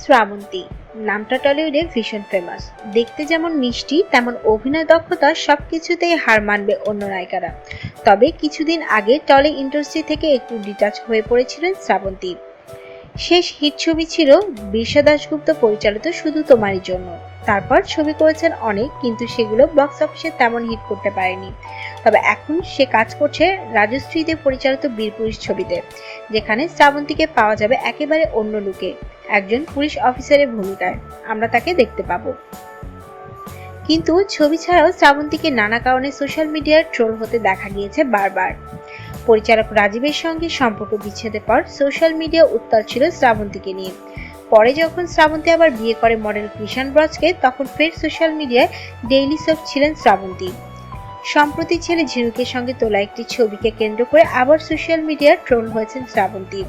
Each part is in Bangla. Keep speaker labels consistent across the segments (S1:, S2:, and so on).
S1: শ্রাবন্তী নামটা টলিউডে ভীষণ ফেমাস। দেখতে যেমন মিষ্টি তেমন অভিনয় দক্ষতা সবকিছুতেই হার মানবে অন্য নায়িকারা। তবে কিছুদিন আগে টলি ইন্ডাস্ট্রি থেকে একটু ডিটাচ হয়ে পড়েছিলেন শ্রাবন্তী। শেষ হিট ছবি ছিল বিরসা দাশগুপ্ত পরিচালিত শুধু তোমারই জন্য। তারপর ছবি করেছেন অনেক, কিন্তু সেগুলো বক্স অফিসে তেমন হিট করতে পারেনি। তবে এখন সে কাজ করছে রাজশ্রী দেব পরিচালিত বীরপুরুষ ছবিতে, যেখানে শ্রাবন্তীকে পাওয়া যাবে একেবারে অন্য লুকে, একজন পুলিশ অফিসারের ভূমিকায় আমরা তাকে দেখতে পাবো। কিন্তু ছবি ছাড়াও শ্রাবন্তীকে নানা কারণে সোশ্যাল মিডিয়ায় ট্রোল হতে দেখা গিয়েছে বারবার। পরিচালক রাজীবের সঙ্গে সম্পর্ক বিচ্ছেদের পর সোশ্যাল মিডিয়া উত্তাল ছিল শ্রাবন্তীকে নিয়ে। পরে যখন শ্রাবন্তী আবার বিয়ে করে মডেল কৃষাণ ব্রজকে, তখন ফের সোশ্যাল মিডিয়ায় ডেইলি সোপ ছিলেন শ্রাবন্তী। সম্প্রতি ছেলে ঝিনুকের সঙ্গে তোলা একটি ছবিকে কেন্দ্র করে আবার সোশ্যাল মিডিয়ায় ট্রোল হয়েছেন শ্রাবন্তী।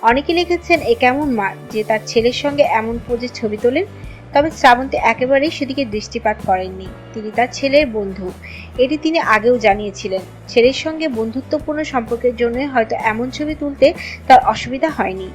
S1: অনেকে লিখেছেন এ কেমন মা যে তার ছেলের সঙ্গে এমন পোজে ছবি তোলেন। তবে শ্রাবন্তী একেবারেই সেদিকে দৃষ্টিপাত করেননি। তিনি তার ছেলের বন্ধু, এটি তিনি আগেও জানিয়েছিলেন। ছেলের সঙ্গে বন্ধুত্বপূর্ণ সম্পর্কের জন্য হয়তো এমন ছবি তুলতে তার অসুবিধা হয়নি।